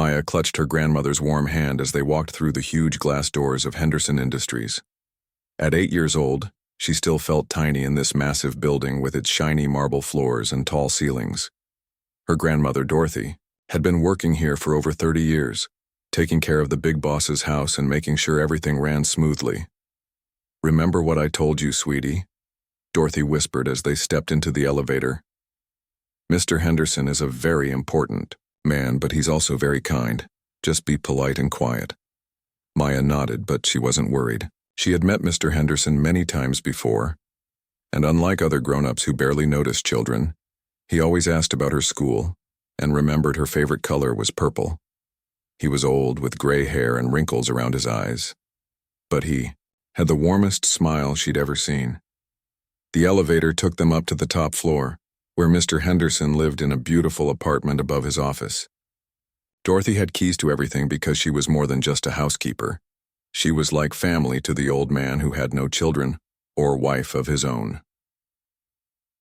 Maya clutched her grandmother's warm hand as they walked through the huge glass doors of Henderson Industries. At 8 years old, she still felt tiny in this massive building with its shiny marble floors and tall ceilings. Her grandmother, Dorothy, had been working here for over 30 years, taking care of the big boss's house and making sure everything ran smoothly. "Remember what I told you, sweetie?" Dorothy whispered as they stepped into the elevator. "Mr. Henderson is a very important man, but he's also very kind. Just be polite and quiet." Maya nodded, but she wasn't worried. She had met Mr. Henderson many times before, and unlike other grown-ups who barely noticed children, he always asked about her school and remembered her favorite color was purple. He was old, with gray hair and wrinkles around his eyes, but he had the warmest smile she'd ever seen. The elevator took them up to the top floor, where Mr. Henderson lived in a beautiful apartment above his office. Dorothy had keys to everything because she was more than just a housekeeper. She was like family to the old man who had no children or wife of his own.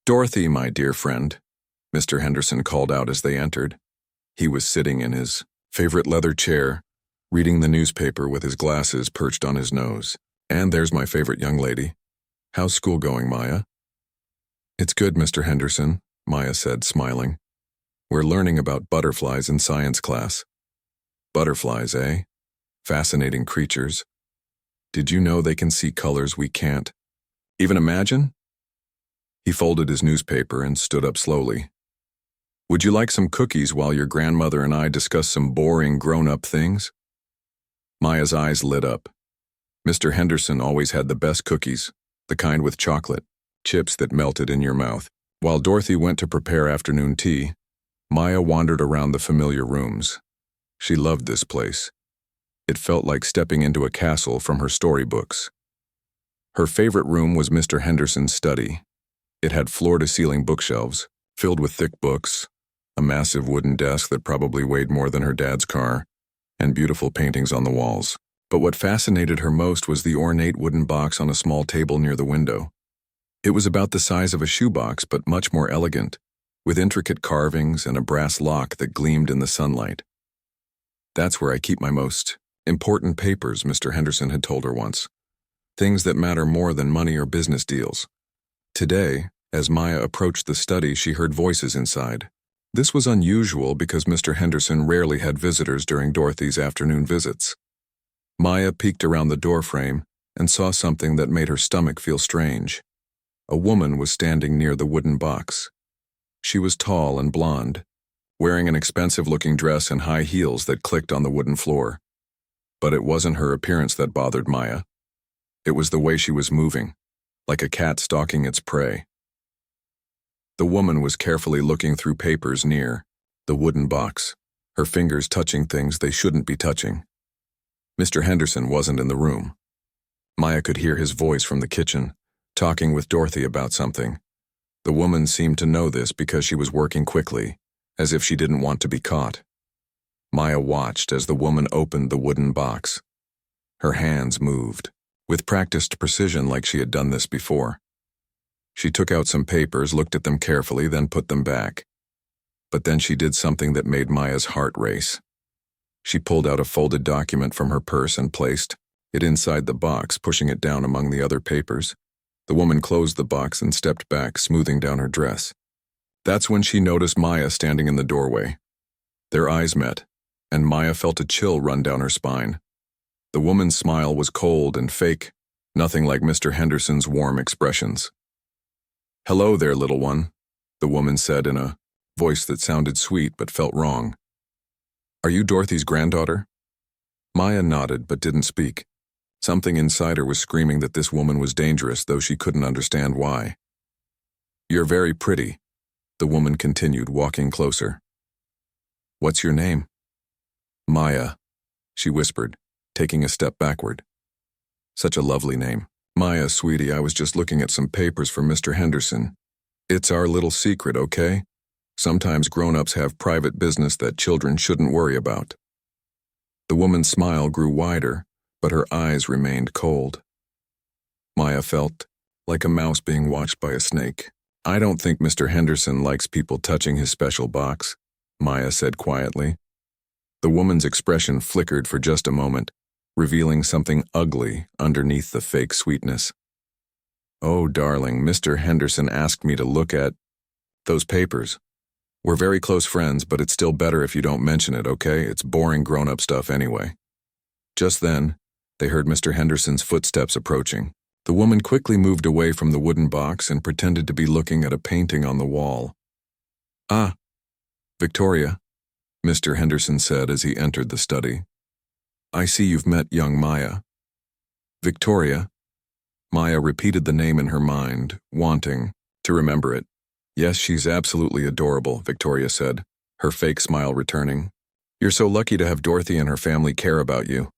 "Dorothy, my dear friend," Mr. Henderson called out as they entered. He was sitting in his favorite leather chair, reading the newspaper with his glasses perched on his nose. "And there's my favorite young lady. How's school going, Maya?" "It's good, Mr. Henderson," Maya said, smiling. "We're learning about butterflies in science class." "Butterflies, eh? Fascinating creatures. Did you know they can see colors we can't even imagine?" He folded his newspaper and stood up slowly. "Would you like some cookies while your grandmother and I discuss some boring grown-up things?" Maya's eyes lit up. Mr. Henderson always had the best cookies, the kind with chocolate, chips that melted in your mouth. While Dorothy went to prepare afternoon tea, Maya wandered around the familiar rooms. She loved this place. It felt like stepping into a castle from her storybooks. Her favorite room was Mr. Henderson's study. It had floor-to-ceiling bookshelves, filled with thick books, a massive wooden desk that probably weighed more than her dad's car, and beautiful paintings on the walls. But what fascinated her most was the ornate wooden box on a small table near the window. It was about the size of a shoebox, but much more elegant, with intricate carvings and a brass lock that gleamed in the sunlight. "That's where I keep my most important papers," Mr. Henderson had told her once. "Things that matter more than money or business deals." Today, as Maya approached the study, she heard voices inside. This was unusual because Mr. Henderson rarely had visitors during Dorothy's afternoon visits. Maya peeked around the doorframe and saw something that made her stomach feel strange. A woman was standing near the wooden box. She was tall and blonde, wearing an expensive-looking dress and high heels that clicked on the wooden floor. But it wasn't her appearance that bothered Maya. It was the way she was moving, like a cat stalking its prey. The woman was carefully looking through papers near the wooden box, her fingers touching things they shouldn't be touching. Mr. Henderson wasn't in the room. Maya could hear his voice from the kitchen, talking with Dorothy about something. The woman seemed to know this because she was working quickly, as if she didn't want to be caught. Maya watched as the woman opened the wooden box. Her hands moved, with practiced precision like she had done this before. She took out some papers, looked at them carefully, then put them back. But then she did something that made Maya's heart race. She pulled out a folded document from her purse and placed it inside the box, pushing it down among the other papers. The woman closed the box and stepped back, smoothing down her dress. That's when she noticed Maya standing in the doorway. Their eyes met, and Maya felt a chill run down her spine. The woman's smile was cold and fake, nothing like Mr. Henderson's warm expressions. "Hello there, little one," the woman said in a voice that sounded sweet but felt wrong. "Are you Dorothy's granddaughter?" Maya nodded but didn't speak. Something inside her was screaming that this woman was dangerous, though she couldn't understand why. "You're very pretty," the woman continued, walking closer. "What's your name?" "Maya," she whispered, taking a step backward. "Such a lovely name." "Maya, sweetie, I was just looking at some papers from Mr. Henderson. It's our little secret, okay? Sometimes grown-ups have private business that children shouldn't worry about." The woman's smile grew wider, but her eyes remained cold. Maya felt like a mouse being watched by a snake. "I don't think Mr. Henderson likes people touching his special box," Maya said quietly. The woman's expression flickered for just a moment, revealing something ugly underneath the fake sweetness. "Oh, darling, Mr. Henderson asked me to look at those papers. We're very close friends, but it's still better if you don't mention it, okay? It's boring grown-up stuff anyway." Just then, they heard Mr. Henderson's footsteps approaching. The woman quickly moved away from the wooden box and pretended to be looking at a painting on the wall. "Ah, Victoria," Mr. Henderson said as he entered the study. "I see you've met young Maya." "Victoria?" Maya repeated the name in her mind, wanting to remember it. "Yes, she's absolutely adorable," Victoria said, her fake smile returning. "You're so lucky to have Dorothy and her family care about you."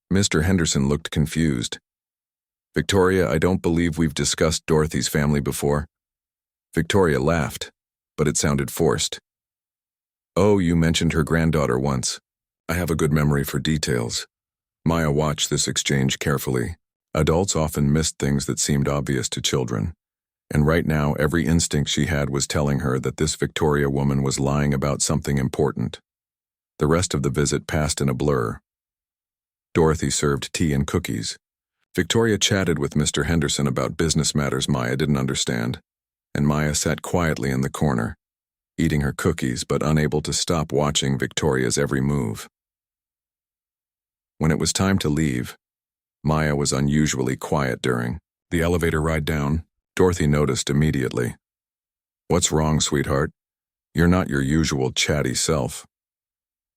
Mr. Henderson looked confused. "Victoria, I don't believe we've discussed Dorothy's family before." Victoria laughed, but it sounded forced. "Oh, you mentioned her granddaughter once. I have a good memory for details." Maya watched this exchange carefully. Adults often missed things that seemed obvious to children. And right now, every instinct she had was telling her that this Victoria woman was lying about something important. The rest of the visit passed in a blur. Dorothy served tea and cookies. Victoria chatted with Mr. Henderson about business matters Maya didn't understand, and Maya sat quietly in the corner, eating her cookies but unable to stop watching Victoria's every move. When it was time to leave, Maya was unusually quiet during the elevator ride down. Dorothy noticed immediately. "What's wrong, sweetheart? You're not your usual chatty self."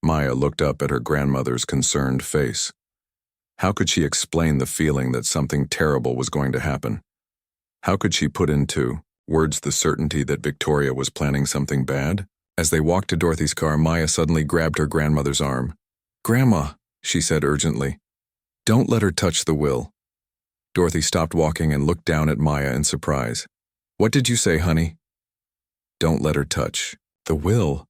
Maya looked up at her grandmother's concerned face. How could she explain the feeling that something terrible was going to happen? How could she put into words the certainty that Victoria was planning something bad? As they walked to Dorothy's car, Maya suddenly grabbed her grandmother's arm. "Grandma," she said urgently, "don't let her touch the will." Dorothy stopped walking and looked down at Maya in surprise. "What did you say, honey?" "Don't let her touch the will,"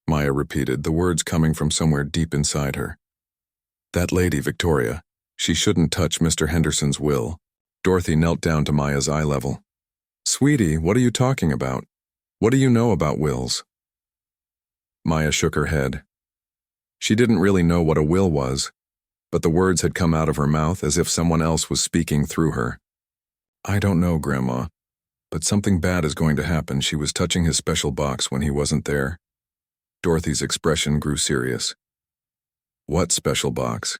Maya repeated, the words coming from somewhere deep inside her. "That lady, Victoria, she shouldn't touch Mr. Henderson's will." Dorothy knelt down to Maya's eye level. "Sweetie, what are you talking about? What do you know about wills?" Maya shook her head. She didn't really know what a will was, but the words had come out of her mouth as if someone else was speaking through her. "I don't know, Grandma, but something bad is going to happen. She was touching his special box when he wasn't there." Dorothy's expression grew serious. "What special box?"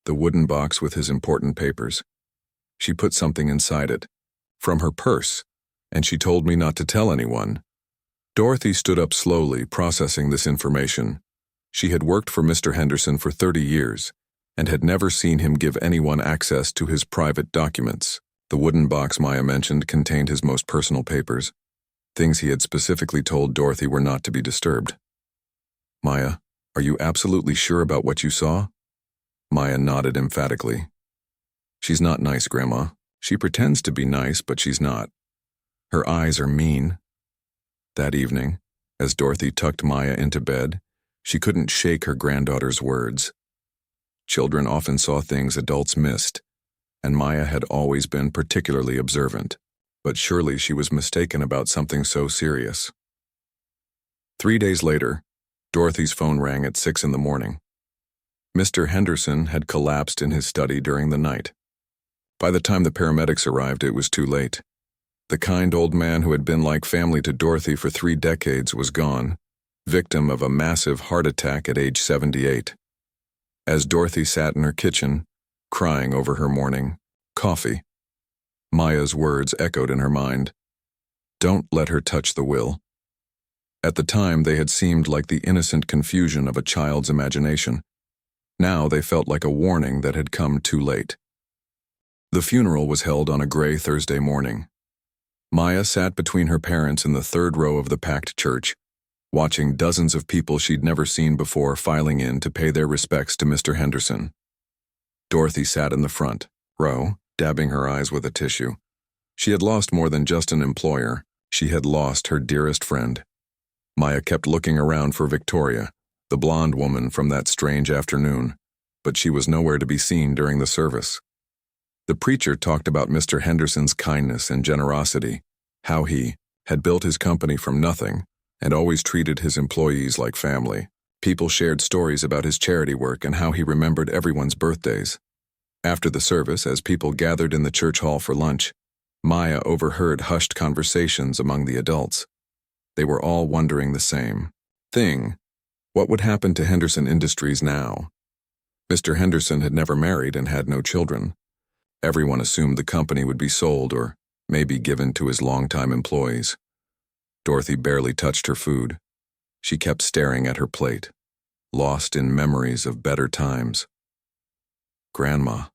"The wooden box with his important papers. She put something inside it, from her purse, and she told me not to tell anyone." Dorothy stood up slowly, processing this information. She had worked for Mr. Henderson for 30 years and had never seen him give anyone access to his private documents. The wooden box Maya mentioned contained his most personal papers, things he had specifically told Dorothy were not to be disturbed. "Maya, are you absolutely sure about what you saw?" Maya nodded emphatically. "She's not nice, Grandma. She pretends to be nice, but she's not. Her eyes are mean." That evening, as Dorothy tucked Maya into bed, she couldn't shake her granddaughter's words. Children often saw things adults missed, and Maya had always been particularly observant, but surely she was mistaken about something so serious. 3 days later, Dorothy's phone rang at 6 in the morning. Mr. Henderson had collapsed in his study during the night. By the time the paramedics arrived, it was too late. The kind old man who had been like family to Dorothy for 3 decades was gone, victim of a massive heart attack at age 78. As Dorothy sat in her kitchen, crying over her morning coffee, Maya's words echoed in her mind. "Don't let her touch the will." At the time, they had seemed like the innocent confusion of a child's imagination. Now they felt like a warning that had come too late. The funeral was held on a gray Thursday morning. Maya sat between her parents in the 3rd row of the packed church, watching dozens of people she'd never seen before filing in to pay their respects to Mr. Henderson. Dorothy sat in the front row, dabbing her eyes with a tissue. She had lost more than just an employer. She had lost her dearest friend. Maya kept looking around for Victoria, the blonde woman from that strange afternoon, but she was nowhere to be seen during the service. The preacher talked about Mr. Henderson's kindness and generosity, how he had built his company from nothing and always treated his employees like family. People shared stories about his charity work and how he remembered everyone's birthdays. After the service, as people gathered in the church hall for lunch, Maya overheard hushed conversations among the adults. They were all wondering the same thing. What would happen to Henderson Industries now? Mr. Henderson had never married and had no children. Everyone assumed the company would be sold or maybe given to his longtime employees. Dorothy barely touched her food. She kept staring at her plate, lost in memories of better times. "Grandma,"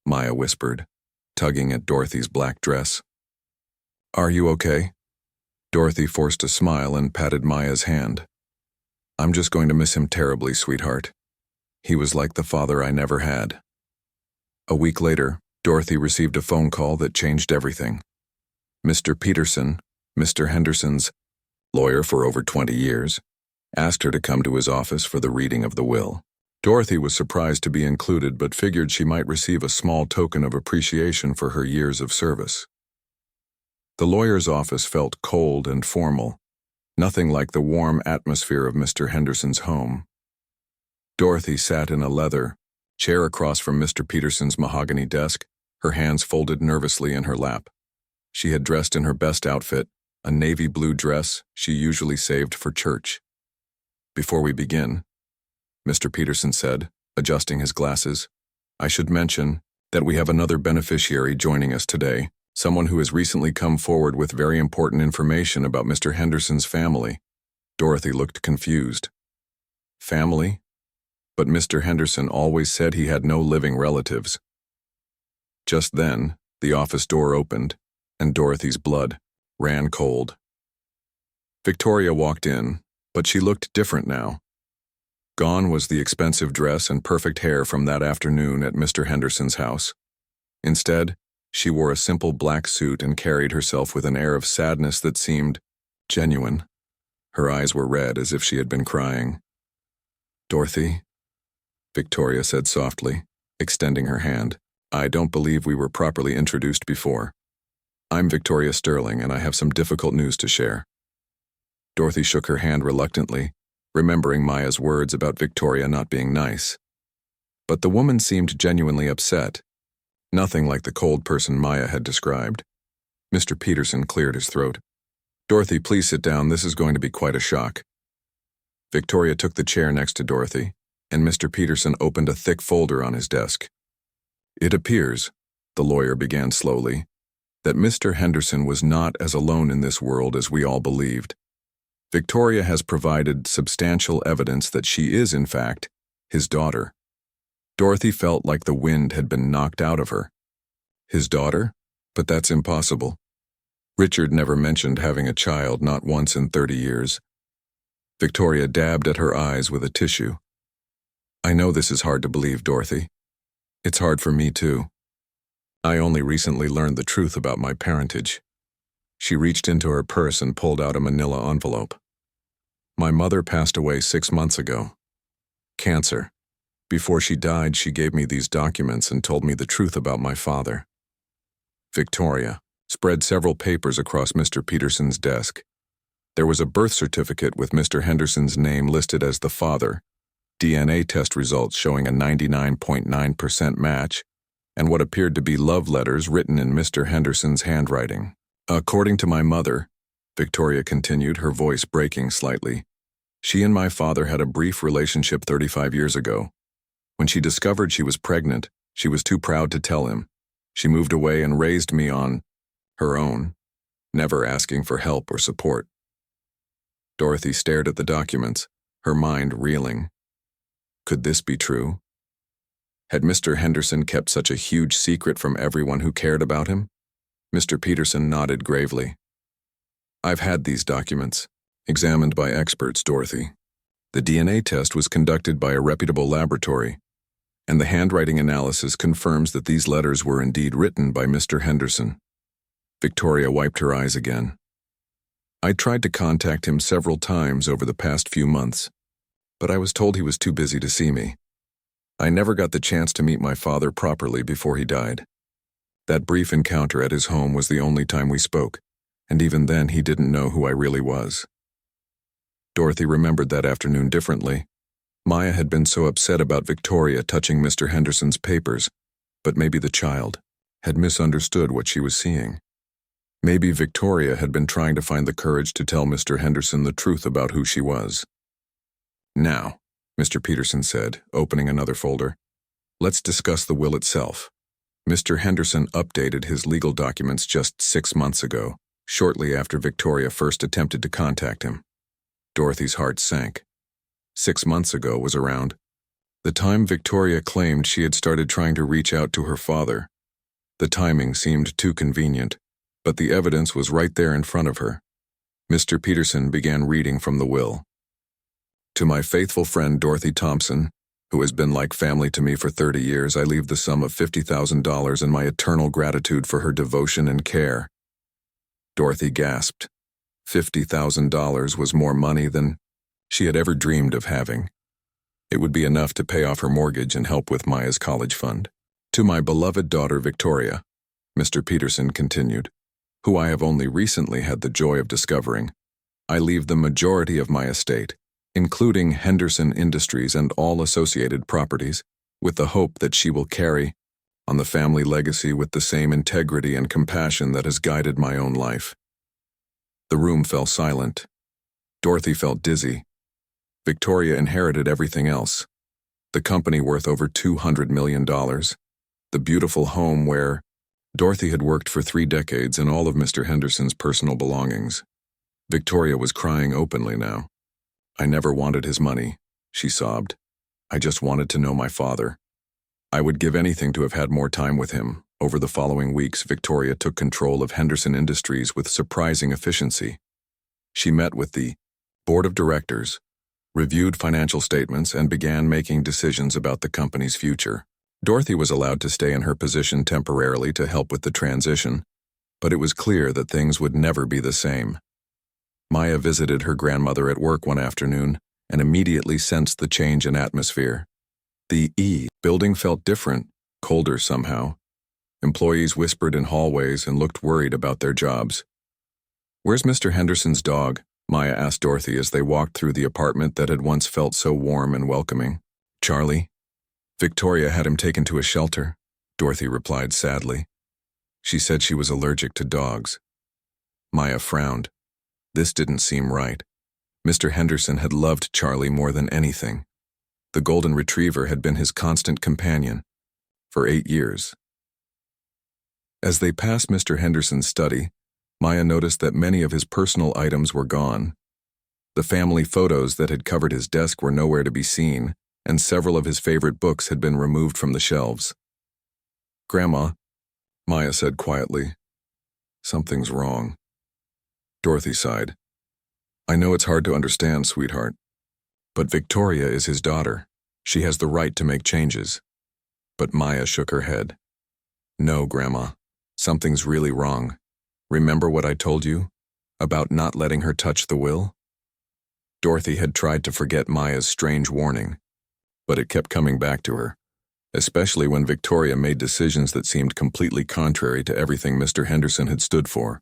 Maya whispered, tugging at Dorothy's black dress. "Are you okay?" Dorothy forced a smile and patted Maya's hand. "I'm just going to miss him terribly, sweetheart. He was like the father I never had." A week later, Dorothy received a phone call that changed everything. Mr. Peterson, Mr. Henderson's lawyer for over 20 years, asked her to come to his office for the reading of the will. Dorothy was surprised to be included but figured she might receive a small token of appreciation for her years of service. The lawyer's office felt cold and formal, nothing like the warm atmosphere of Mr. Henderson's home. Dorothy sat in a leather chair across from Mr. Peterson's mahogany desk, her hands folded nervously in her lap. She had dressed in her best outfit, a navy blue dress she usually saved for church. "Before we begin," Mr. Peterson said, adjusting his glasses, "I should mention that we have another beneficiary joining us today, someone who has recently come forward with very important information about Mr. Henderson's family." Dorothy looked confused. "Family? But Mr. Henderson always said he had no living relatives." Just then, the office door opened, and Dorothy's blood ran cold. Victoria walked in, but she looked different now. Gone was the expensive dress and perfect hair from that afternoon at Mr. Henderson's house. Instead, she wore a simple black suit and carried herself with an air of sadness that seemed genuine. Her eyes were red as if she had been crying. "Dorothy," Victoria said softly, extending her hand, "I don't believe we were properly introduced before. I'm Victoria Sterling, and I have some difficult news to share." Dorothy shook her hand reluctantly, remembering Maya's words about Victoria not being nice. But the woman seemed genuinely upset, nothing like the cold person Maya had described. Mr. Peterson cleared his throat. "Dorothy, please sit down. This is going to be quite a shock." Victoria took the chair next to Dorothy, and Mr. Peterson opened a thick folder on his desk. "It appears," the lawyer began slowly, "that Mr. Henderson was not as alone in this world as we all believed. Victoria has provided substantial evidence that she is, in fact, his daughter." Dorothy felt like the wind had been knocked out of her. "His daughter? But that's impossible. Richard never mentioned having a child, not once in 30 years. Victoria dabbed at her eyes with a tissue. "I know this is hard to believe, Dorothy. It's hard for me, too. I only recently learned the truth about my parentage." She reached into her purse and pulled out a manila envelope. "My mother passed away 6 months ago. Cancer. Before she died, she gave me these documents and told me the truth about my father." Victoria spread several papers across Mr. Peterson's desk. There was a birth certificate with Mr. Henderson's name listed as the father, DNA test results showing a 99.9% match, and what appeared to be love letters written in Mr. Henderson's handwriting. "According to my mother," Victoria continued, her voice breaking slightly, "she and my father had a brief relationship 35 years ago. When she discovered she was pregnant, she was too proud to tell him. She moved away and raised me on her own, never asking for help or support." Dorothy stared at the documents, her mind reeling. Could this be true? Had Mr. Henderson kept such a huge secret from everyone who cared about him? Mr. Peterson nodded gravely. "I've had these documents, examined by experts, Dorothy. The DNA test was conducted by a reputable laboratory, and the handwriting analysis confirms that these letters were indeed written by Mr. Henderson." Victoria wiped her eyes again. "I tried to contact him several times over the past few months, but I was told he was too busy to see me. I never got the chance to meet my father properly before he died. That brief encounter at his home was the only time we spoke, and even then he didn't know who I really was." Dorothy remembered that afternoon differently. Maya had been so upset about Victoria touching Mr. Henderson's papers, but maybe the child had misunderstood what she was seeing. Maybe Victoria had been trying to find the courage to tell Mr. Henderson the truth about who she was. "Now," Mr. Peterson said, opening another folder, "let's discuss the will itself." Mr. Henderson updated his legal documents just 6 months ago, shortly after Victoria first attempted to contact him. Dorothy's heart sank. 6 months ago was around the time Victoria claimed she had started trying to reach out to her father. The timing seemed too convenient, but the evidence was right there in front of her. Mr. Peterson began reading from the will. "To my faithful friend Dorothy Thompson, who has been like family to me for 30 years, I leave the sum of $50,000 and my eternal gratitude for her devotion and care." Dorothy gasped. $50,000 was more money than she had ever dreamed of having. It would be enough to pay off her mortgage and help with Maya's college fund. "To my beloved daughter Victoria," Mr. Peterson continued, "who I have only recently had the joy of discovering, I leave the majority of my estate, including Henderson Industries and all associated properties, with the hope that she will carry on the family legacy with the same integrity and compassion that has guided my own life." The room fell silent. Dorothy felt dizzy. Victoria inherited everything else. The company worth over $200 million. The beautiful home where Dorothy had worked for 3 decades, and all of Mr. Henderson's personal belongings. Victoria was crying openly now. "I never wanted his money," she sobbed. "I just wanted to know my father. I would give anything to have had more time with him." Over the following weeks, Victoria took control of Henderson Industries with surprising efficiency. She met with the board of directors, reviewed financial statements, and began making decisions about the company's future. Dorothy was allowed to stay in her position temporarily to help with the transition, but it was clear that things would never be the same. Maya visited her grandmother at work one afternoon and immediately sensed the change in atmosphere. The building felt different, colder somehow. Employees whispered in hallways and looked worried about their jobs. "Where's Mr. Henderson's dog?" Maya asked Dorothy as they walked through the apartment that had once felt so warm and welcoming. "Charlie? Victoria had him taken to a shelter," Dorothy replied sadly. "She said she was allergic to dogs." Maya frowned. This didn't seem right. Mr. Henderson had loved Charlie more than anything. The golden retriever had been his constant companion for 8 years. As they passed Mr. Henderson's study, Maya noticed that many of his personal items were gone. The family photos that had covered his desk were nowhere to be seen, and several of his favorite books had been removed from the shelves. "Grandma," Maya said quietly, "something's wrong." Dorothy sighed. "I know it's hard to understand, sweetheart, but Victoria is his daughter. She has the right to make changes." But Maya shook her head. "No, Grandma, something's really wrong. Remember what I told you about not letting her touch the will?" Dorothy had tried to forget Maya's strange warning, but it kept coming back to her, especially when Victoria made decisions that seemed completely contrary to everything Mr. Henderson had stood for.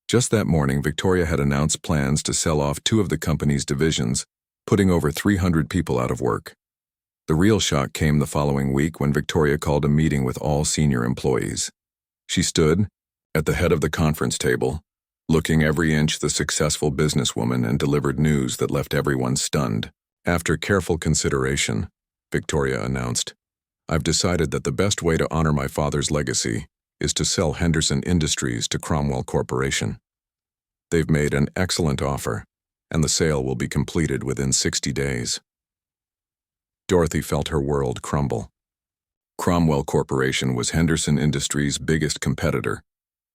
Just that morning, Victoria had announced plans to sell off 2 of the company's divisions, putting over 300 people out of work. The real shock came the following week when Victoria called a meeting with all senior employees. She stood at the head of the conference table, looking every inch the successful businesswoman, and delivered news that left everyone stunned. After careful consideration, Victoria announced, "I've decided that the best way to honor my father's legacy is to sell Henderson Industries to Cromwell Corporation. They've made an excellent offer, and the sale will be completed within 60 days. Dorothy felt her world crumble. Cromwell Corporation was Henderson Industries' biggest competitor,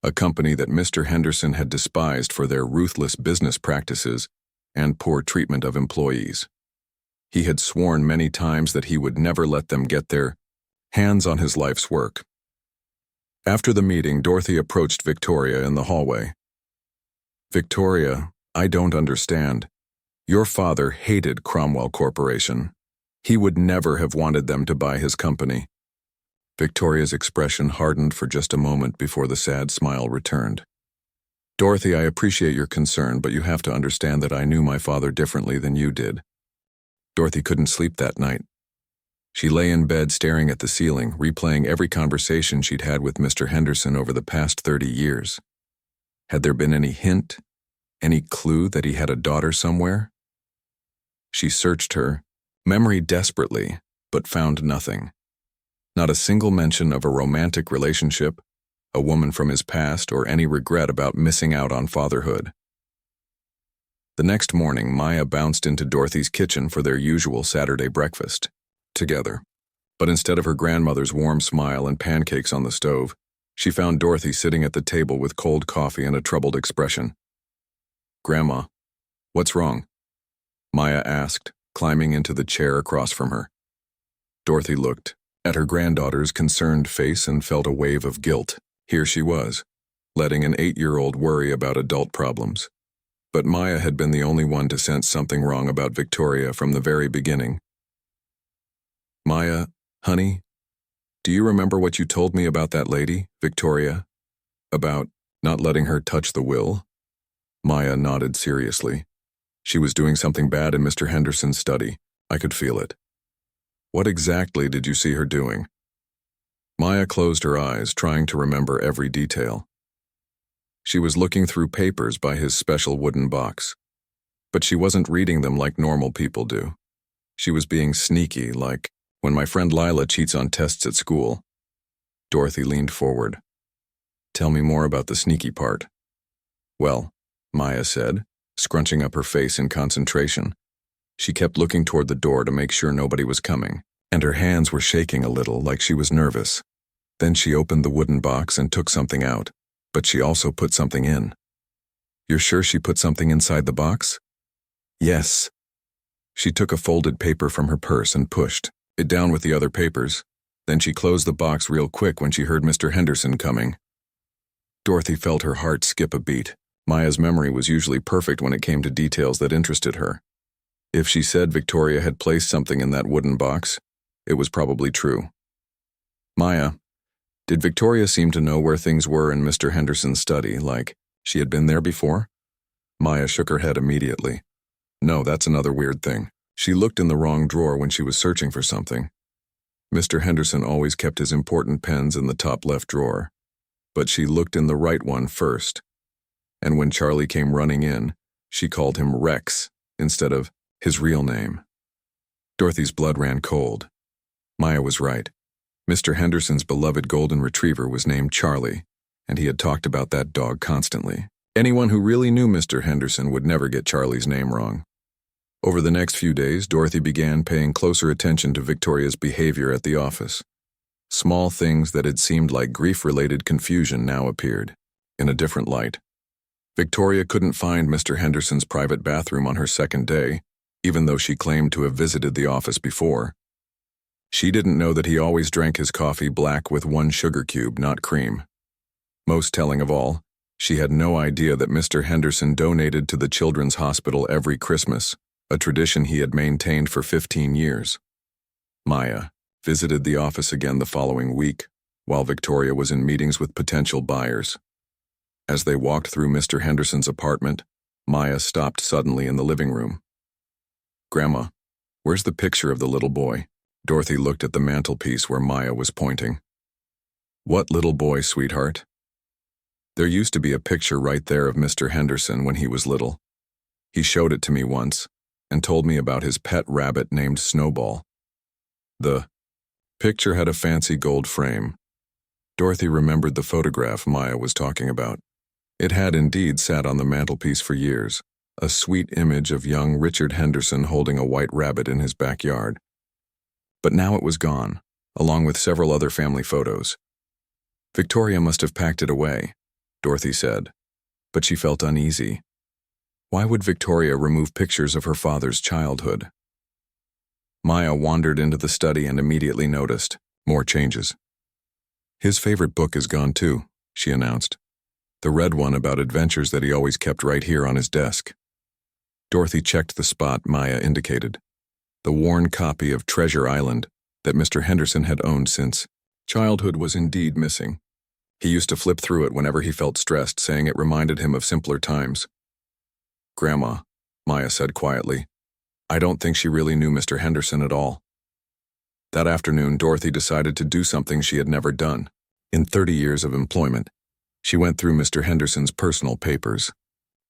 a company that Mr. Henderson had despised for their ruthless business practices and poor treatment of employees. He had sworn many times that he would never let them get their hands on his life's work. After the meeting, Dorothy approached Victoria in the hallway. "Victoria, I don't understand. Your father hated Cromwell Corporation. He would never have wanted them to buy his company." Victoria's expression hardened for just a moment before the sad smile returned. Dorothy, I appreciate your concern, but you have to understand that I knew my father differently than you did. Dorothy couldn't sleep that night. She lay in bed staring at the ceiling, replaying every conversation she'd had with Mr. Henderson over the past 30 years. Had there been any hint, any clue that he had a daughter somewhere? She searched her memory desperately, but found nothing. Not a single mention of a romantic relationship, a woman from his past, or any regret about missing out on fatherhood. The next morning, Maya bounced into Dorothy's kitchen for their usual Saturday breakfast, together. But instead of her grandmother's warm smile and pancakes on the stove, she found Dorothy sitting at the table with cold coffee and a troubled expression. "Grandma, what's wrong?" Maya asked, climbing into the chair across from her. Dorothy looked at her granddaughter's concerned face and felt a wave of guilt. Here she was, letting an 8-year-old worry about adult problems. But Maya had been the only one to sense something wrong about Victoria from the very beginning. "Maya, honey, do you remember what you told me about that lady, Victoria? About not letting her touch the will?" Maya nodded seriously. She was doing something bad in Mr. Henderson's study. I could feel it. "What exactly did you see her doing?" Maya closed her eyes, trying to remember every detail. She was looking through papers by his special wooden box. But she wasn't reading them like normal people do. She was being sneaky, like when my friend Lila cheats on tests at school. Dorothy leaned forward. "Tell me more about the sneaky part." "Well," Maya said, scrunching up her face in concentration. She kept looking toward the door to make sure nobody was coming, and her hands were shaking a little, like she was nervous. Then she opened the wooden box and took something out, but she also put something in. "You're sure she put something inside the box?" "Yes." She took a folded paper from her purse and pushed it down with the other papers. Then she closed the box real quick when she heard Mr. Henderson coming. Dorothy felt her heart skip a beat. Maya's memory was usually perfect when it came to details that interested her. If she said Victoria had placed something in that wooden box, it was probably true. "Maya, did Victoria seem to know where things were in Mr. Henderson's study, like she had been there before?" Maya shook her head immediately. "No, that's another weird thing. She looked in the wrong drawer when she was searching for something. Mr. Henderson always kept his important pens in the top left drawer, but she looked in the right one first. And when Charlie came running in, she called him Rex instead of his real name." Dorothy's blood ran cold. Maya was right. Mr. Henderson's beloved golden retriever was named Charlie, and he had talked about that dog constantly. Anyone who really knew Mr. Henderson would never get Charlie's name wrong. Over the next few days, Dorothy began paying closer attention to Victoria's behavior at the office. Small things that had seemed like grief-related confusion now appeared, in a different light. Victoria couldn't find Mr. Henderson's private bathroom on her second day, even though she claimed to have visited the office before. She didn't know that he always drank his coffee black with 1 sugar cube, not cream. Most telling of all, she had no idea that Mr. Henderson donated to the Children's Hospital every Christmas, a tradition he had maintained for 15 years. Maya visited the office again the following week, while Victoria was in meetings with potential buyers. As they walked through Mr. Henderson's apartment, Maya stopped suddenly in the living room. "Grandma, where's the picture of the little boy?" Dorothy looked at the mantelpiece where Maya was pointing. "What little boy, sweetheart?" "There used to be a picture right there of Mr. Henderson when he was little. He showed it to me once and told me about his pet rabbit named Snowball. The picture had a fancy gold frame." Dorothy remembered the photograph Maya was talking about. It had indeed sat on the mantelpiece for years, a sweet image of young Richard Henderson holding a white rabbit in his backyard. But now it was gone, along with several other family photos. "Victoria must have packed it away," Dorothy said, but she felt uneasy. Why would Victoria remove pictures of her father's childhood? Maya wandered into the study and immediately noticed more changes. "His favorite book is gone too," she announced. "The red one about adventures that he always kept right here on his desk." Dorothy checked the spot Maya indicated. The worn copy of Treasure Island that Mr. Henderson had owned since childhood was indeed missing. He used to flip through it whenever he felt stressed, saying it reminded him of simpler times. "Grandma," Maya said quietly, "I don't think she really knew Mr. Henderson at all." That afternoon, Dorothy decided to do something she had never done. In 30 years of employment, she went through Mr. Henderson's personal papers.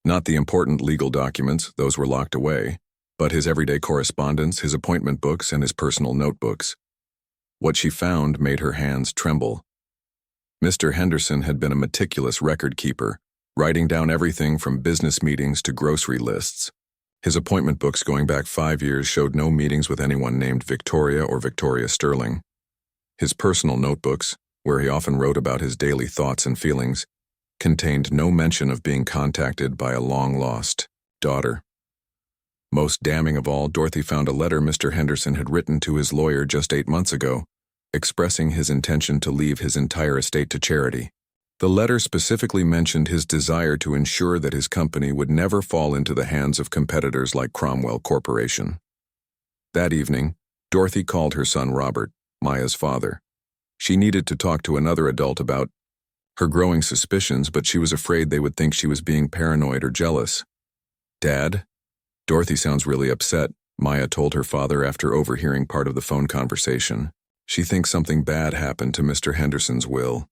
Not the important legal documents, those were locked away, but his everyday correspondence, his appointment books, and his personal notebooks. What she found made her hands tremble. Mr. Henderson had been a meticulous record keeper, writing down everything from business meetings to grocery lists. His appointment books going back 5 years showed no meetings with anyone named Victoria or Victoria Sterling. His personal notebooks, where he often wrote about his daily thoughts and feelings, contained no mention of being contacted by a long-lost daughter. Most damning of all, Dorothy found a letter Mr. Henderson had written to his lawyer just 8 months ago, expressing his intention to leave his entire estate to charity. The letter specifically mentioned his desire to ensure that his company would never fall into the hands of competitors like Cromwell Corporation. That evening, Dorothy called her son Robert, Maya's father. She needed to talk to another adult about her growing suspicions, but she was afraid they would think she was being paranoid or jealous. "Dad? Dorothy sounds really upset," Maya told her father after overhearing part of the phone conversation. "She thinks something bad happened to Mr. Henderson's will."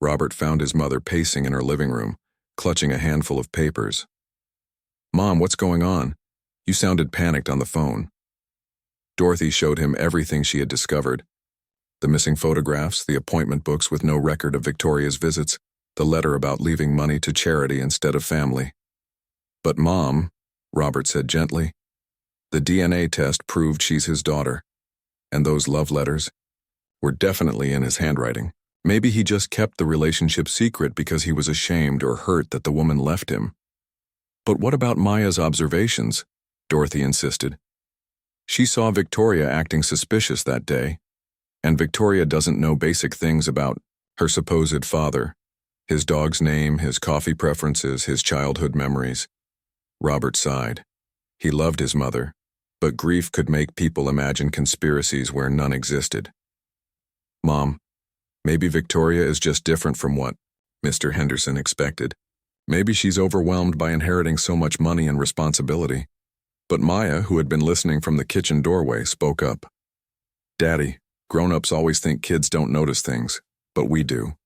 Robert found his mother pacing in her living room, clutching a handful of papers. "Mom, what's going on? You sounded panicked on the phone." Dorothy showed him everything she had discovered. The missing photographs, the appointment books with no record of Victoria's visits, the letter about leaving money to charity instead of family. "But Mom," Robert said gently, "the DNA test proved she's his daughter. And those love letters were definitely in his handwriting. Maybe he just kept the relationship secret because he was ashamed or hurt that the woman left him." "But what about Maya's observations?" Dorothy insisted. "She saw Victoria acting suspicious that day, and Victoria doesn't know basic things about her supposed father, his dog's name, his coffee preferences, his childhood memories." Robert sighed. He loved his mother, but grief could make people imagine conspiracies where none existed. "Mom, maybe Victoria is just different from what Mr. Henderson expected. Maybe she's overwhelmed by inheriting so much money and responsibility." But Maya, who had been listening from the kitchen doorway, spoke up. "Daddy, grown-ups always think kids don't notice things, but we do.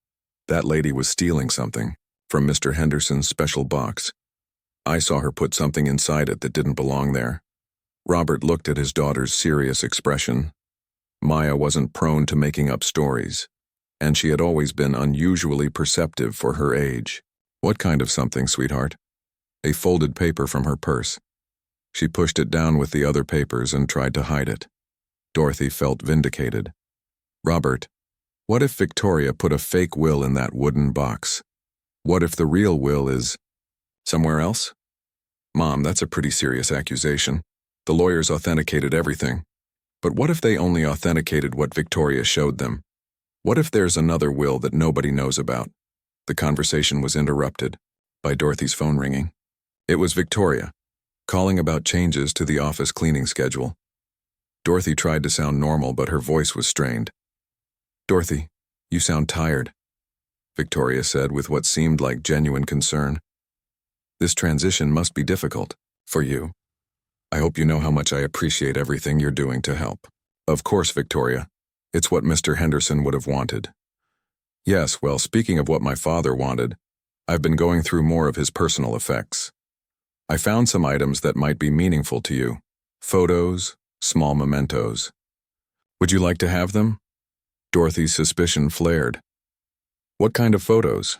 That lady was stealing something from Mr. Henderson's special box. I saw her put something inside it that didn't belong there." Robert looked at his daughter's serious expression. Maya wasn't prone to making up stories, and she had always been unusually perceptive for her age. "What kind of something, sweetheart?" "A folded paper from her purse." She pushed it down with the other papers and tried to hide it. Dorothy felt vindicated. "Robert, what if Victoria put a fake will in that wooden box? What if the real will is somewhere else?" "Mom, that's a pretty serious accusation. The lawyers authenticated everything. But what if they only authenticated what Victoria showed them? What if there's another will that nobody knows about?" The conversation was interrupted by Dorothy's phone ringing. It was Victoria, calling about changes to the office cleaning schedule. Dorothy tried to sound normal, but her voice was strained. "Dorothy, you sound tired," Victoria said with what seemed like genuine concern. "This transition must be difficult for you. I hope you know how much I appreciate everything you're doing to help." "Of course, Victoria. It's what Mr. Henderson would have wanted." "Yes, well, speaking of what my father wanted, I've been going through more of his personal effects. I found some items that might be meaningful to you. Photos, small mementos. Would you like to have them?" Dorothy's suspicion flared. "What kind of photos?"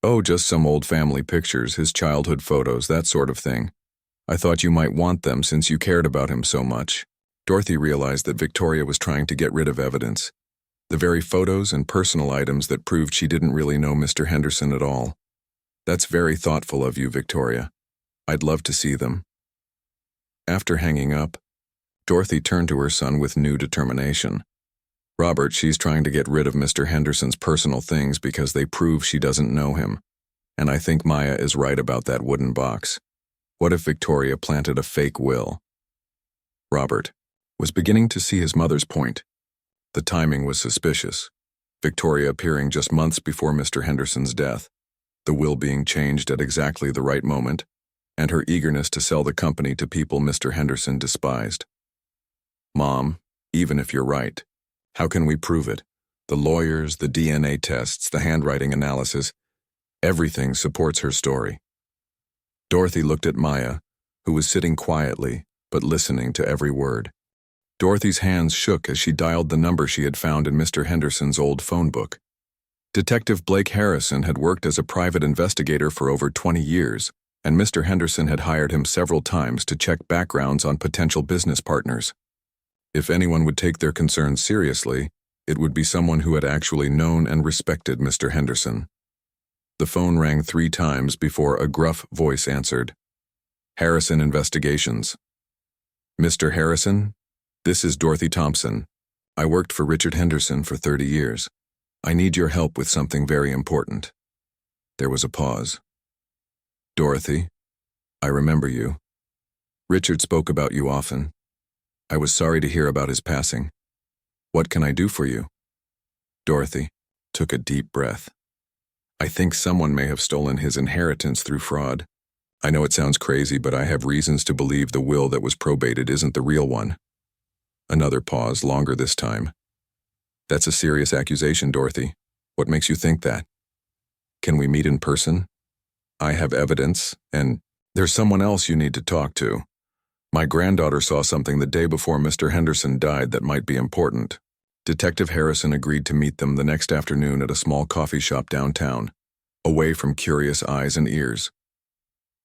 "Oh, just some old family pictures, his childhood photos, that sort of thing. I thought you might want them since you cared about him so much." Dorothy realized that Victoria was trying to get rid of evidence, the very photos and personal items that proved she didn't really know Mr. Henderson at all. "That's very thoughtful of you, Victoria. I'd love to see them." After hanging up, Dorothy turned to her son with new determination. "Robert, she's trying to get rid of Mr. Henderson's personal things because they prove she doesn't know him. And I think Maya is right about that wooden box. What if Victoria planted a fake will?" Robert was beginning to see his mother's point. The timing was suspicious. Victoria appearing just months before Mr. Henderson's death, the will being changed at exactly the right moment, and her eagerness to sell the company to people Mr. Henderson despised. Mom, even if you're right, how can we prove it? The lawyers, the DNA tests, the handwriting analysis, everything supports her story. Dorothy looked at Maya, who was sitting quietly, but listening to every word. Dorothy's hands shook as she dialed the number she had found in Mr. Henderson's old phone book. Detective Blake Harrison had worked as a private investigator for over 20 years, and Mr. Henderson had hired him several times to check backgrounds on potential business partners. If anyone would take their concerns seriously, it would be someone who had actually known and respected Mr. Henderson. The phone rang 3 times before a gruff voice answered. Harrison Investigations. Mr. Harrison? This is Dorothy Thompson. I worked for Richard Henderson for 30 years. I need your help with something very important. There was a pause. Dorothy, I remember you. Richard spoke about you often. I was sorry to hear about his passing. What can I do for you? Dorothy took a deep breath. I think someone may have stolen his inheritance through fraud. I know it sounds crazy, but I have reasons to believe the will that was probated isn't the real one. Another pause, longer this time. That's a serious accusation, Dorothy. What makes you think that? Can we meet in person? I have evidence, and there's someone else you need to talk to. My granddaughter saw something the day before Mr. Henderson died that might be important. Detective Harrison agreed to meet them the next afternoon at a small coffee shop downtown, away from curious eyes and ears.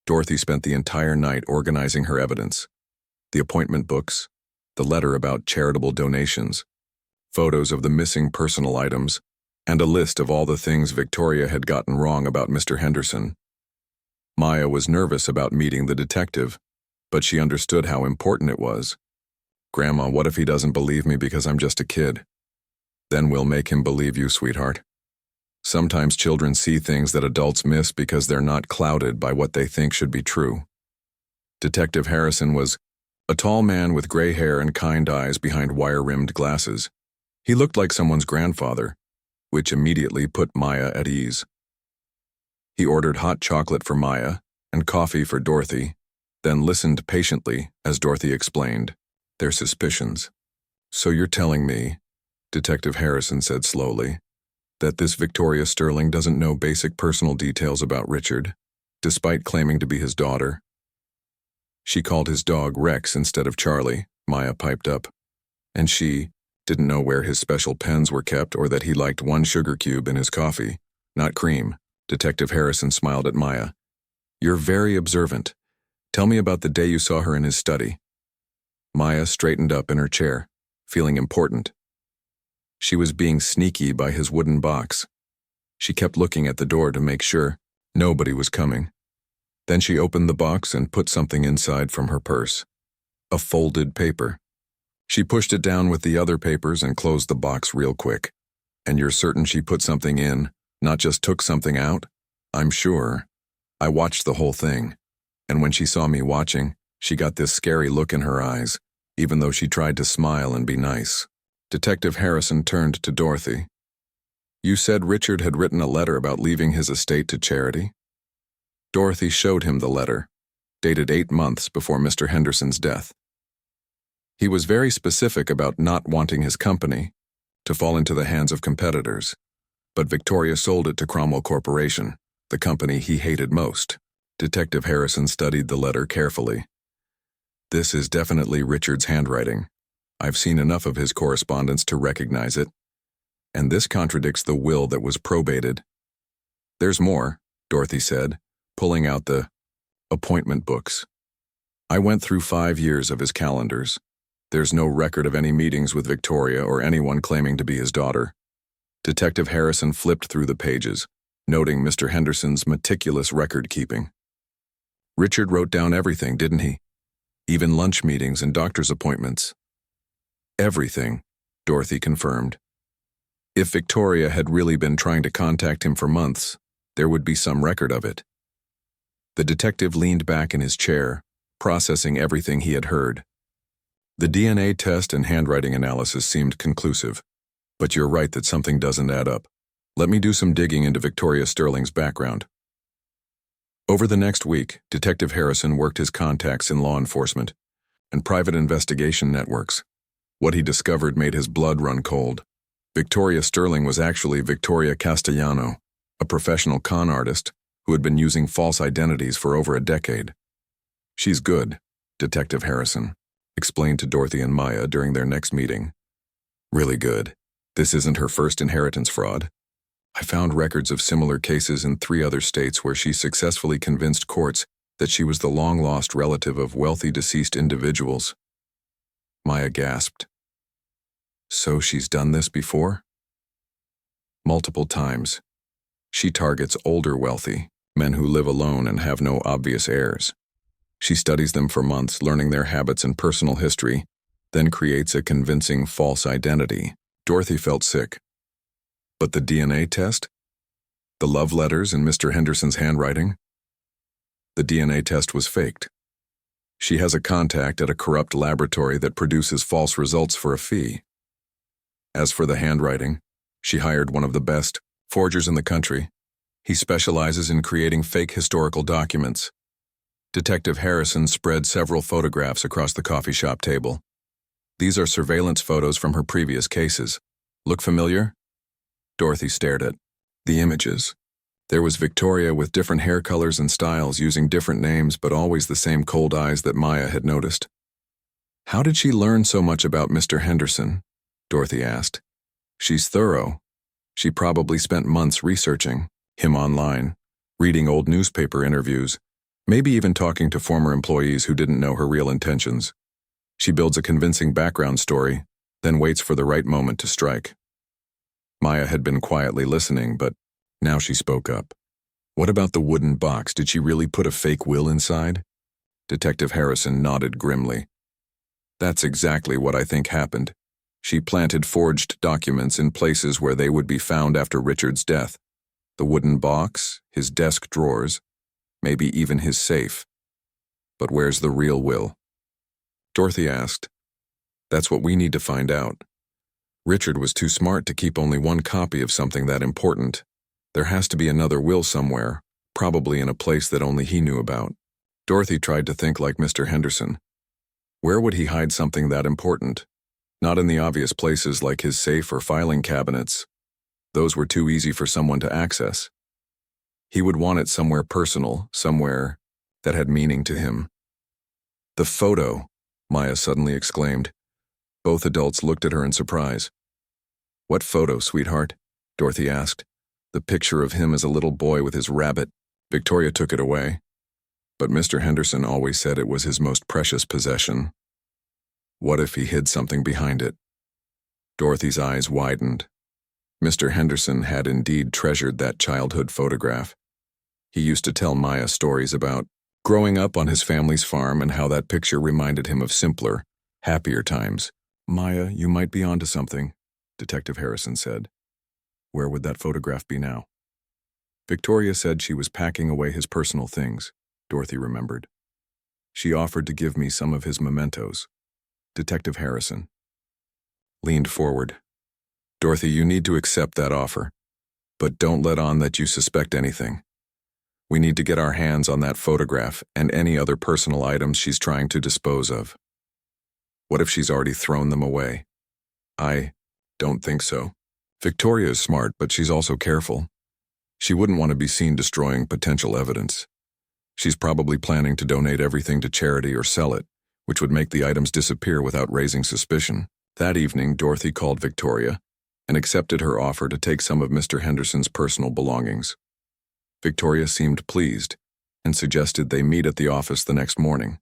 Dorothy spent the entire night organizing her evidence. The appointment books, the letter about charitable donations, photos of the missing personal items, and a list of all the things Victoria had gotten wrong about Mr. Henderson. Maya was nervous about meeting the detective, but she understood how important it was. Grandma, what if he doesn't believe me because I'm just a kid? Then we'll make him believe you, sweetheart. Sometimes children see things that adults miss because they're not clouded by what they think should be true. Detective Harrison was a tall man with gray hair and kind eyes behind wire-rimmed glasses. He looked like someone's grandfather, which immediately put Maya at ease. He ordered hot chocolate for Maya and coffee for Dorothy, then listened patiently as Dorothy explained their suspicions. So you're telling me, Detective Harrison said slowly, that this Victoria Sterling doesn't know basic personal details about Richard, despite claiming to be his daughter? She called his dog Rex instead of Charlie, Maya piped up, and she didn't know where his special pens were kept or that he liked 1 sugar cube in his coffee, not cream. Detective Harrison smiled at Maya. You're very observant. Tell me about the day you saw her in his study. Maya straightened up in her chair, feeling important. She was being sneaky by his wooden box. She kept looking at the door to make sure nobody was coming. Then she opened the box and put something inside from her purse. A folded paper. She pushed it down with the other papers and closed the box real quick. And you're certain she put something in, not just took something out? I'm sure. I watched the whole thing. And when she saw me watching, she got this scary look in her eyes, even though she tried to smile and be nice. Detective Harrison turned to Dorothy. You said Richard had written a letter about leaving his estate to charity? Dorothy showed him the letter, dated 8 months before Mr. Henderson's death. He was very specific about not wanting his company to fall into the hands of competitors, but Victoria sold it to Cromwell Corporation, the company he hated most. Detective Harrison studied the letter carefully. This is definitely Richard's handwriting. I've seen enough of his correspondence to recognize it. And this contradicts the will that was probated. There's more, Dorothy said, pulling out the appointment books. I went through 5 years of his calendars. There's no record of any meetings with Victoria or anyone claiming to be his daughter. Detective Harrison flipped through the pages, noting Mr. Henderson's meticulous record-keeping. Richard wrote down everything, didn't he? Even lunch meetings and doctor's appointments. Everything, Dorothy confirmed. If Victoria had really been trying to contact him for months, there would be some record of it. The detective leaned back in his chair, processing everything he had heard. The DNA test and handwriting analysis seemed conclusive, But you're right that something doesn't add up. Let me do some digging into Victoria Sterling's background. Over the next week, Detective Harrison worked his contacts in law enforcement and private investigation networks. What he discovered made his blood run cold. Victoria Sterling was actually Victoria Castellano, a professional con artist who had been using false identities for over a decade. She's good, Detective Harrison explained to Dorothy and Maya during their next meeting. Really good. This isn't her first inheritance fraud. I found records of similar cases in 3 other states where she successfully convinced courts that she was the long-lost relative of wealthy deceased individuals. Maya gasped. So she's done this before? Multiple times. She targets older wealthy, men who live alone and have no obvious heirs. She studies them for months, learning their habits and personal history, then creates a convincing false identity. Dorothy felt sick. But the DNA test? The love letters in Mr. Henderson's handwriting? The DNA test was faked. She has a contact at a corrupt laboratory that produces false results for a fee. As for the handwriting, she hired one of the best forgers in the country. He specializes in creating fake historical documents. Detective Harrison spread several photographs across the coffee shop table. These are surveillance photos from her previous cases. Look familiar? Dorothy stared at the images. There was Victoria with different hair colors and styles, using different names but always the same cold eyes that Maya had noticed. How did she learn so much about Mr. Henderson? Dorothy asked. She's thorough. She probably spent months researching him online, reading old newspaper interviews, maybe even talking to former employees who didn't know her real intentions. She builds a convincing background story, then waits for the right moment to strike. Maya had been quietly listening, but now she spoke up. What about the wooden box? Did she really put a fake will inside? Detective Harrison nodded grimly. That's exactly what I think happened. She planted forged documents in places where they would be found after Richard's death. The wooden box, his desk drawers, maybe even his safe. But where's the real will? Dorothy asked. That's what we need to find out. Richard was too smart to keep only one copy of something that important. There has to be another will somewhere, probably in a place that only he knew about. Dorothy tried to think like Mr. Henderson. Where would he hide something that important? Not in the obvious places like his safe or filing cabinets. Those were too easy for someone to access. He would want it somewhere personal, somewhere that had meaning to him. The photo, Maya suddenly exclaimed. Both adults looked at her in surprise. What photo, sweetheart? Dorothy asked. The picture of him as a little boy with his rabbit. Victoria took it away. But Mr. Henderson always said it was his most precious possession. What if he hid something behind it? Dorothy's eyes widened. Mr. Henderson had indeed treasured that childhood photograph. He used to tell Maya stories about growing up on his family's farm and how that picture reminded him of simpler, happier times. Maya, you might be onto something, Detective Harrison said. Where would that photograph be now? Victoria said she was packing away his personal things, Dorothy remembered. She offered to give me some of his mementos. Detective Harrison leaned forward. Dorothy, you need to accept that offer, but don't let on that you suspect anything. We need to get our hands on that photograph and any other personal items she's trying to dispose of. What if she's already thrown them away? I don't think so. Victoria is smart, but she's also careful. She wouldn't want to be seen destroying potential evidence. She's probably planning to donate everything to charity or sell it, which would make the items disappear without raising suspicion. That evening, Dorothy called Victoria and accepted her offer to take some of Mr. Henderson's personal belongings. Victoria seemed pleased and suggested they meet at the office the next morning.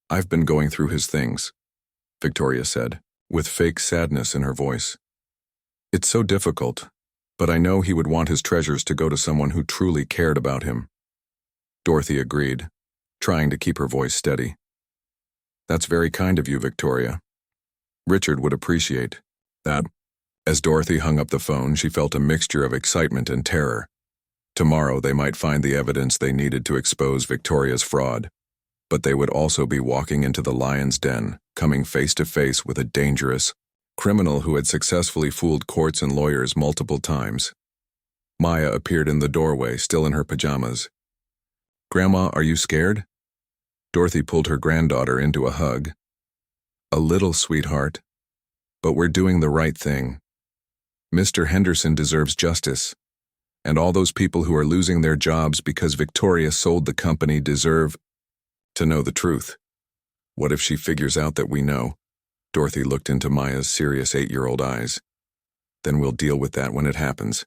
I've been going through his things, Victoria said, with fake sadness in her voice. It's so difficult, but I know he would want his treasures to go to someone who truly cared about him. Dorothy agreed, trying to keep her voice steady. That's very kind of you, Victoria. Richard would appreciate that. As Dorothy hung up the phone, she felt a mixture of excitement and terror. Tomorrow they might find the evidence they needed to expose Victoria's fraud, but they would also be walking into the lion's den, coming face to face with a dangerous criminal who had successfully fooled courts and lawyers multiple times. Maya appeared in the doorway, still in her pajamas. "Grandma, are you scared?" Dorothy pulled her granddaughter into a hug. "A little, sweetheart. But we're doing the right thing. Mr. Henderson deserves justice. And all those people who are losing their jobs because Victoria sold the company deserve to know the truth. What if she figures out that we know?" Dorothy looked into Maya's serious 8-year-old eyes. "Then we'll deal with that when it happens.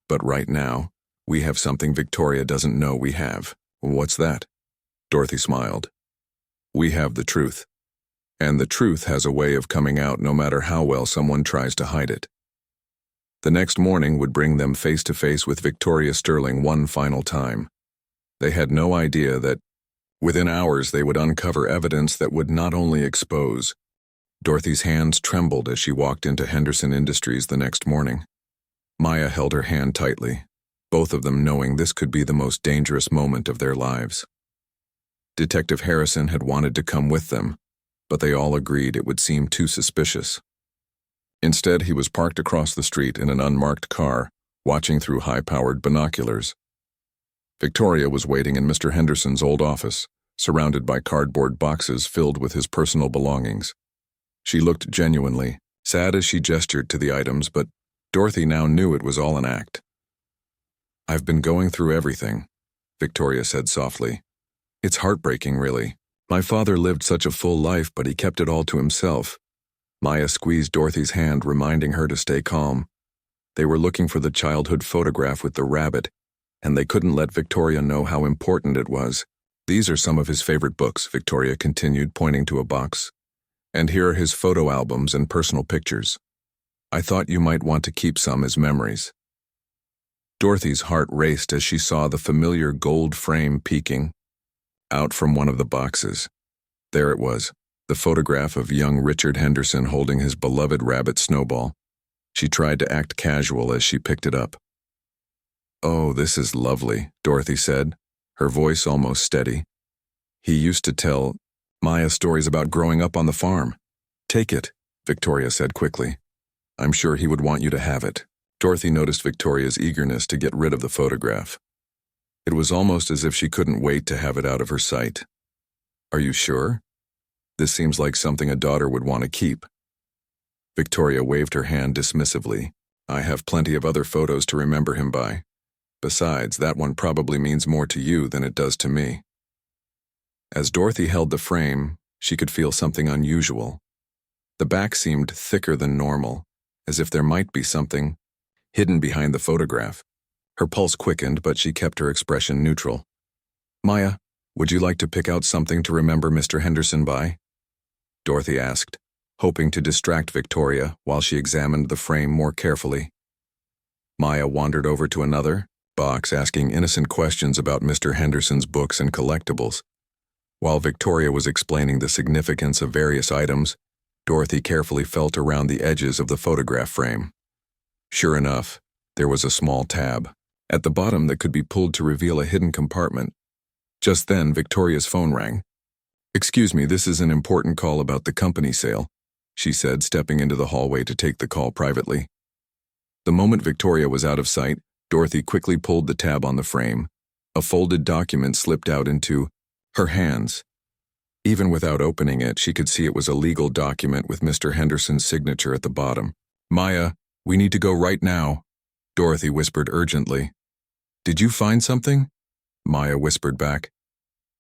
But right now, we have something Victoria doesn't know we have." "What's that?" Dorothy smiled. "We have the truth. And the truth has a way of coming out no matter how well someone tries to hide it." The next morning would bring them face to face with Victoria Sterling one final time. They had no idea that within hours they would uncover evidence that would not only expose. Dorothy's hands trembled as she walked into Henderson Industries the next morning. Maya held her hand tightly, both of them knowing this could be the most dangerous moment of their lives. Detective Harrison had wanted to come with them, but they all agreed it would seem too suspicious. Instead, he was parked across the street in an unmarked car, watching through high-powered binoculars. Victoria was waiting in Mr. Henderson's old office, surrounded by cardboard boxes filled with his personal belongings. She looked genuinely sad as she gestured to the items, but Dorothy now knew it was all an act. "I've been going through everything," Victoria said softly. "It's heartbreaking, really. My father lived such a full life, but he kept it all to himself." Maya squeezed Dorothy's hand, reminding her to stay calm. They were looking for the childhood photograph with the rabbit, and they couldn't let Victoria know how important it was. "These are some of his favorite books," Victoria continued, pointing to a box. "And here are his photo albums and personal pictures. I thought you might want to keep some as memories." Dorothy's heart raced as she saw the familiar gold frame peeking out from one of the boxes. There it was, the photograph of young Richard Henderson holding his beloved rabbit Snowball. She tried to act casual as she picked it up. "Oh, this is lovely," Dorothy said, her voice almost steady. "He used to tell Maya stories about growing up on the farm." "Take it," Victoria said quickly. "I'm sure he would want you to have it." Dorothy noticed Victoria's eagerness to get rid of the photograph. It was almost as if she couldn't wait to have it out of her sight. "Are you sure? This seems like something a daughter would want to keep." Victoria waved her hand dismissively. "I have plenty of other photos to remember him by. Besides, that one probably means more to you than it does to me." As Dorothy held the frame, she could feel something unusual. The back seemed thicker than normal, as if there might be something hidden behind the photograph. Her pulse quickened, but she kept her expression neutral. "Maya, would you like to pick out something to remember Mr. Henderson by?" Dorothy asked, hoping to distract Victoria while she examined the frame more carefully. Maya wandered over to another box, asking innocent questions about Mr. Henderson's books and collectibles. While Victoria was explaining the significance of various items, Dorothy carefully felt around the edges of the photograph frame. Sure enough, there was a small tab at the bottom that could be pulled to reveal a hidden compartment. Just then, Victoria's phone rang. "Excuse me, this is an important call about the company sale," she said, stepping into the hallway to take the call privately. The moment Victoria was out of sight, Dorothy quickly pulled the tab on the frame. A folded document slipped out into her hands. Even without opening it, she could see it was a legal document with Mr. Henderson's signature at the bottom. "Maya, we need to go right now," Dorothy whispered urgently. "Did you find something?" Maya whispered back.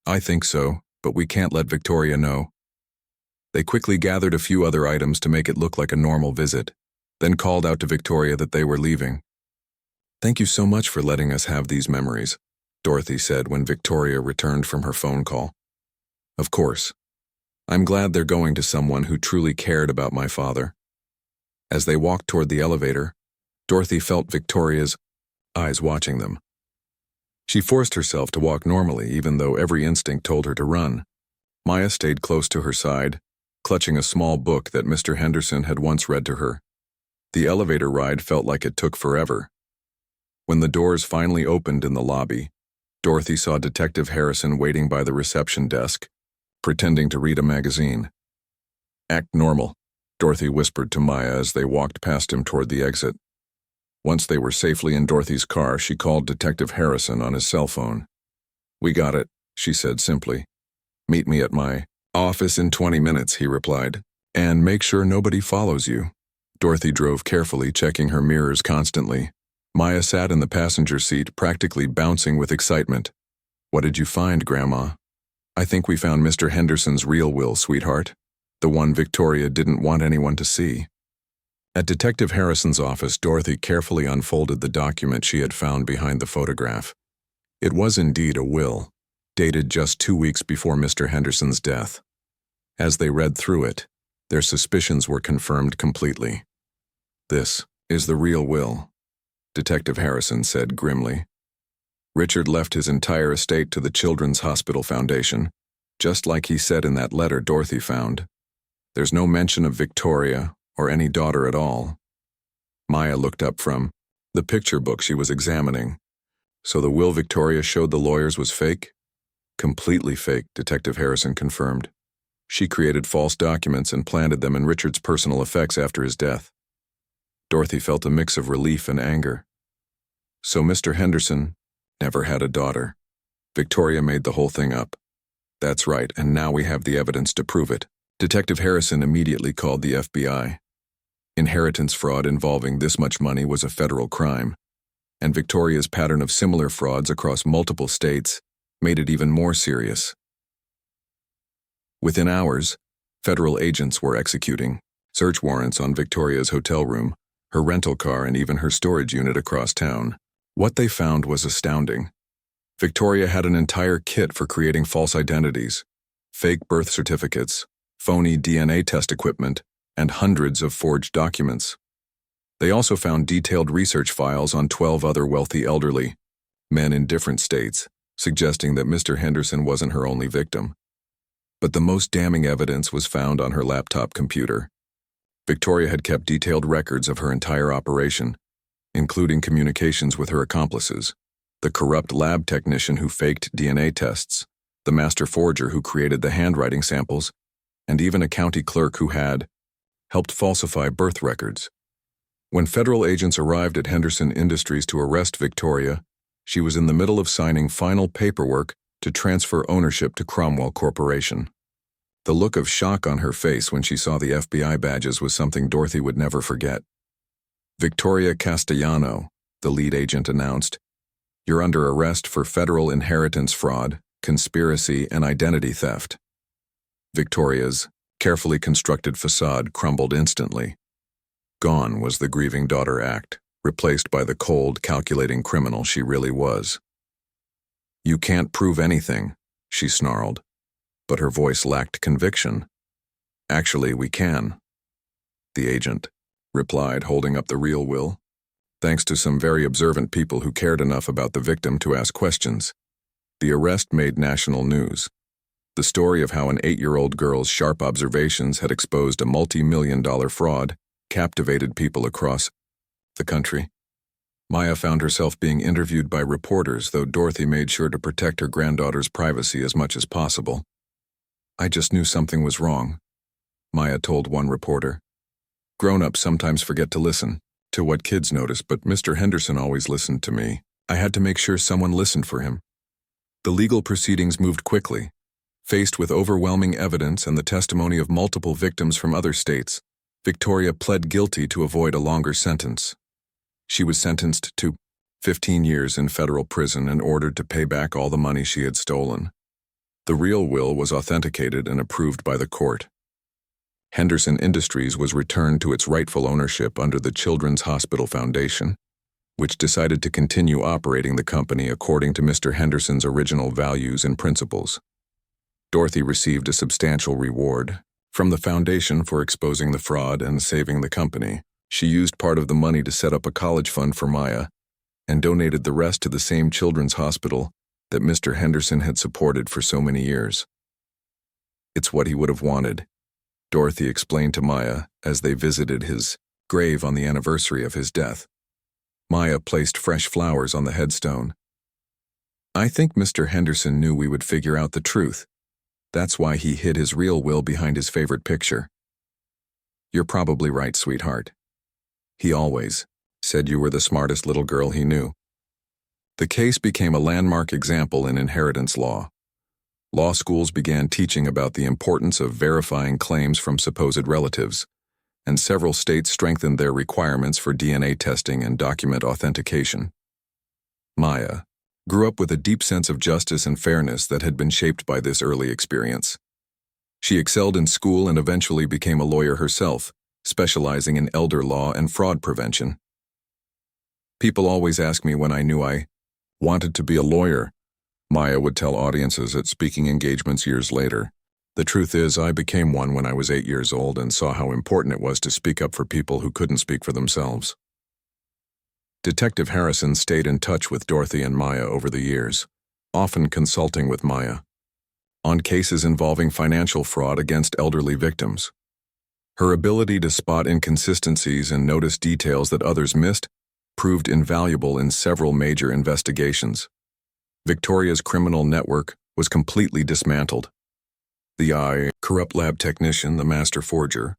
"I think so, but we can't let Victoria know." They quickly gathered a few other items to make it look like a normal visit, then called out to Victoria that they were leaving. "Thank you so much for letting us have these memories," Dorothy said when Victoria returned from her phone call. "Of course. I'm glad they're going to someone who truly cared about my father." As they walked toward the elevator, Dorothy felt Victoria's eyes watching them. She forced herself to walk normally, even though every instinct told her to run. Maya stayed close to her side, clutching a small book that Mr. Henderson had once read to her. The elevator ride felt like it took forever. When the doors finally opened in the lobby, Dorothy saw Detective Harrison waiting by the reception desk, pretending to read a magazine. "Act normal," Dorothy whispered to Maya as they walked past him toward the exit. Once they were safely in Dorothy's car, she called Detective Harrison on his cell phone. "We got it," she said simply. "Meet me at my office in 20 minutes, he replied. "And make sure nobody follows you." Dorothy drove carefully, checking her mirrors constantly. Maya sat in the passenger seat, practically bouncing with excitement. "What did you find, Grandma?" "I think we found Mr. Henderson's real will, sweetheart. The one Victoria didn't want anyone to see." At Detective Harrison's office, Dorothy carefully unfolded the document she had found behind the photograph. It was indeed a will, dated just 2 weeks before Mr. Henderson's death. As they read through it, their suspicions were confirmed completely. "This is the real will," Detective Harrison said grimly. "Richard left his entire estate to the Children's Hospital Foundation, just like he said in that letter Dorothy found. There's no mention of Victoria or any daughter at all." Maya looked up from the picture book she was examining. "So the will Victoria showed the lawyers was fake?" "Completely fake," Detective Harrison confirmed. "She created false documents and planted them in Richard's personal effects after his death." Dorothy felt a mix of relief and anger. So Mr. Henderson never had a daughter. Victoria made the whole thing up. "That's right, and now we have the evidence to prove it." Detective Harrison immediately called the FBI. Inheritance fraud involving this much money was a federal crime, and Victoria's pattern of similar frauds across multiple states made it even more serious. Within hours, federal agents were executing search warrants on Victoria's hotel room, her rental car, and even her storage unit across town. What they found was astounding. Victoria had an entire kit for creating false identities, fake birth certificates, phony DNA test equipment, and hundreds of forged documents. They also found detailed research files on 12 other wealthy elderly men in different states, suggesting that Mr. Henderson wasn't her only victim. But the most damning evidence was found on her laptop computer. Victoria had kept detailed records of her entire operation, including communications with her accomplices, the corrupt lab technician who faked DNA tests, the master forger who created the handwriting samples, and even a county clerk who had helped falsify birth records. When federal agents arrived at Henderson Industries to arrest Victoria, she was in the middle of signing final paperwork to transfer ownership to Cromwell Corporation. The look of shock on her face when she saw the FBI badges was something Dorothy would never forget. "Victoria Castellano," the lead agent announced, "you're under arrest for federal inheritance fraud, conspiracy, and identity theft." Victoria's carefully constructed facade crumbled instantly. Gone was the grieving daughter act, replaced by the cold, calculating criminal she really was. "You can't prove anything," she snarled, but her voice lacked conviction. "Actually, we can," the agent replied, holding up the real will. Thanks to some very observant people who cared enough about the victim to ask questions, the arrest made national news. The story of how an 8-year-old girl's sharp observations had exposed a multi-million-dollar fraud captivated people across the country. Maya found herself being interviewed by reporters, though Dorothy made sure to protect her granddaughter's privacy as much as possible. "I just knew something was wrong," Maya told one reporter. "Grown-ups sometimes forget to listen to what kids notice, but Mr. Henderson always listened to me. I had to make sure someone listened for him." The legal proceedings moved quickly. Faced with overwhelming evidence and the testimony of multiple victims from other states, Victoria pled guilty to avoid a longer sentence. She was sentenced to 15 years in federal prison and ordered to pay back all the money she had stolen. The real will was authenticated and approved by the court. Henderson Industries was returned to its rightful ownership under the Children's Hospital Foundation, which decided to continue operating the company according to Mr. Henderson's original values and principles. Dorothy received a substantial reward from the foundation for exposing the fraud and saving the company. She used part of the money to set up a college fund for Maya and donated the rest to the same children's hospital that Mr. Henderson had supported for so many years. "It's what he would have wanted," Dorothy explained to Maya as they visited his grave on the anniversary of his death. Maya placed fresh flowers on the headstone. "I think Mr. Henderson knew we would figure out the truth. That's why he hid his real will behind his favorite picture." "You're probably right, sweetheart." He always said you were the smartest little girl he knew. The case became a landmark example in inheritance law. Law schools began teaching about the importance of verifying claims from supposed relatives, and several states strengthened their requirements for DNA testing and document authentication. Maya grew up with a deep sense of justice and fairness that had been shaped by this early experience. She excelled in school and eventually became a lawyer herself, specializing in elder law and fraud prevention. "People always ask me when I knew I wanted to be a lawyer," Maya would tell audiences at speaking engagements years later. "The truth is, I became one when I was 8 years old and saw how important it was to speak up for people who couldn't speak for themselves." Detective Harrison stayed in touch with Dorothy and Maya over the years, often consulting with Maya on cases involving financial fraud against elderly victims. Her ability to spot inconsistencies and notice details that others missed proved invaluable in several major investigations. Victoria's criminal network was completely dismantled. The corrupt lab technician, the master forger,